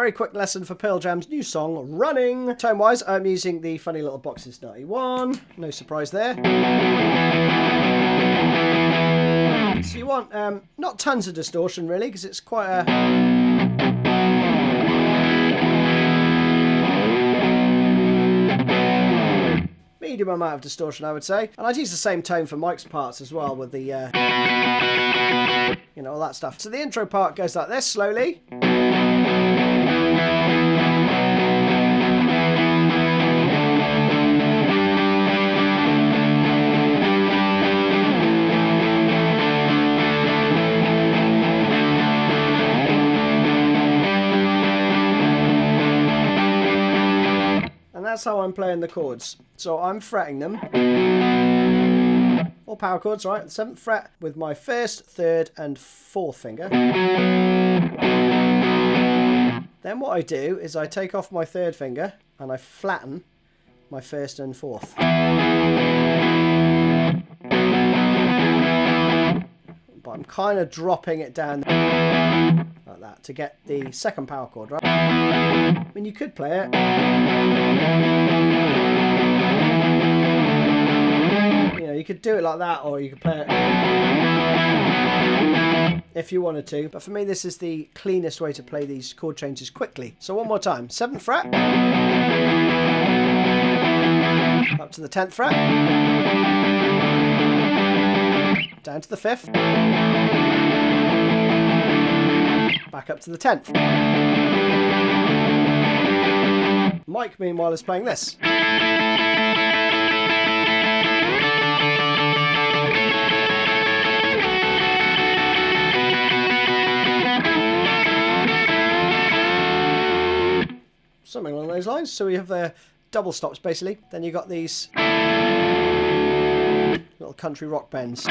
very quick lesson for Pearl Jam's new song, Running. Tone-wise, I'm using the funny little Boxes 91. No surprise there. So you want not tons of distortion really, because it's quite a medium amount of distortion, I would say. And I'd use the same tone for Mike's parts as well, with the you know, all that stuff. So the intro part goes like this, slowly. And that's how I'm playing the chords. So I'm fretting them. All power chords, right? The 7th fret with my 1st, 3rd and 4th finger. Then what I do is I take off my 3rd finger and I flatten my 1st and 4th. But I'm kind of dropping it down like that to get the 2nd power chord, right? I mean, you could play it. You know, you could do it like that, or you could play it if you wanted to. But for me, this is the cleanest way to play these chord changes quickly. So one more time. 7th fret. Up to the 10th fret. Down to the 5th. Back up to the 10th. Mike, meanwhile, is playing this. Something along those lines. So we have the double stops, basically. Then you've got these little country rock bends.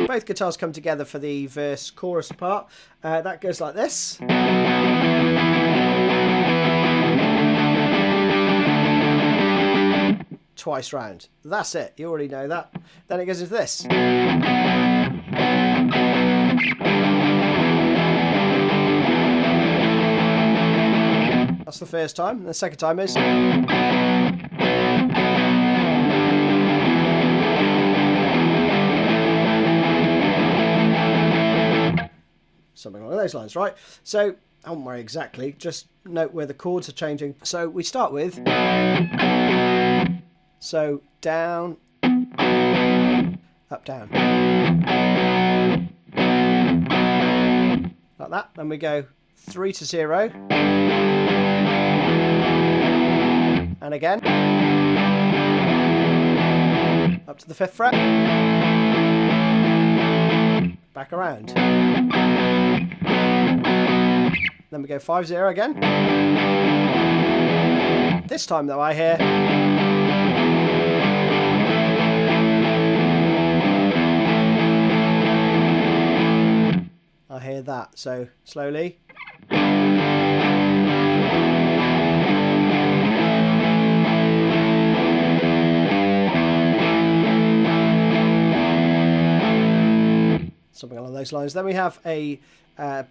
Both guitars come together for the verse chorus part. That goes like this. Twice round. That's it. You already know that. Then it goes into this. That's the first time. And the second time is... something along those lines, right? So, I won't worry exactly, just note where the chords are changing. So, we start with... So, down, up, down. Like that. Then we go 3 to 0. And again. Up to the 5th fret. Back around. Then we go 5-0 again. This time though I hear... I hear that, so slowly. Something along those lines. Then we have a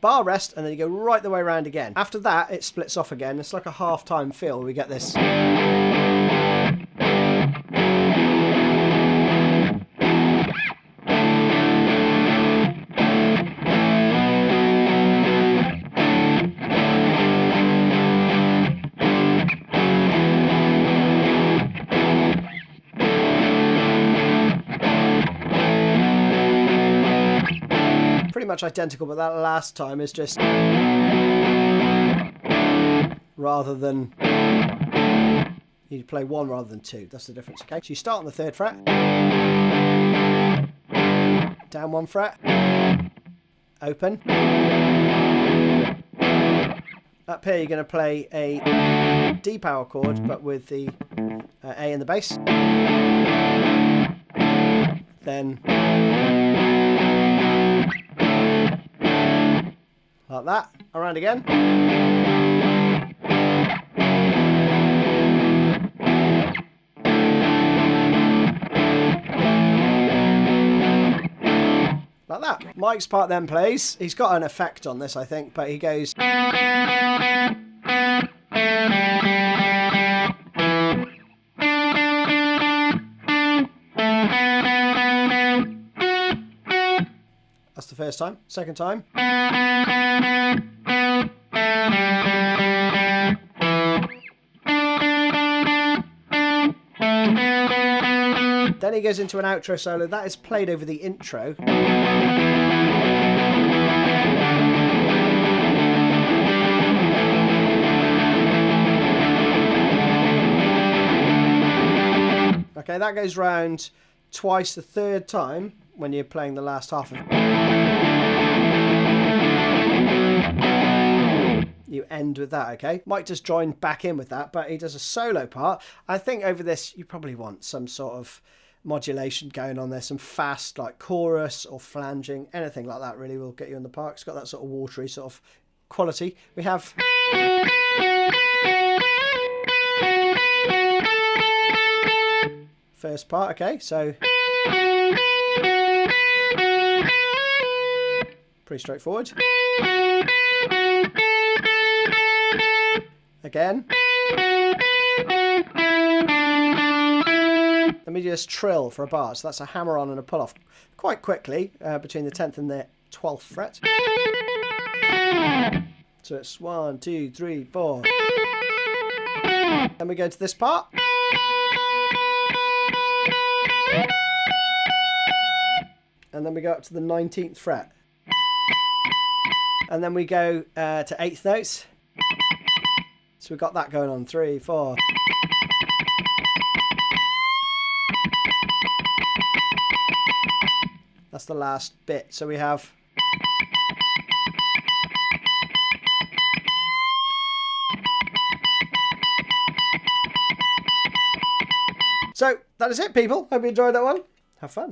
bar rest, and then you go right the way around again. After that, it splits off again. It's like a half-time feel. We get this. Pretty much identical, but that last time is just rather than you play 1 rather than 2. That's the difference. Okay, so you start on the 3rd fret, down 1 fret, open. Up here you're going to play a D power chord, but with the A in the bass. Then like that, around again. Like that. Mike's part then plays. He's got an effect on this, I think, but he goes... That's the first time. Second time. Then he goes into an outro solo. That is played over the intro. Okay, that goes round twice. The third time when you're playing the last half of it. You end with that, okay? Mike just joined back in with that, but he does a solo part. I think over this, you probably want some sort of modulation going on there, some fast, like chorus or flanging, anything like that really will get you in the park. It's got that sort of watery sort of quality. We have... First part, okay, so... Pretty straightforward. Again. Let me just trill for a bar. So that's a hammer on and a pull off quite quickly between the 10th and the 12th fret. So it's 1, 2, 3, 4. Then we go to this part. And then we go up to the 19th fret. And then we go to 8th notes. So we've got that going on. 3, 4. That's the last bit. So we have... So that is it, people. Hope you enjoyed that one. Have fun.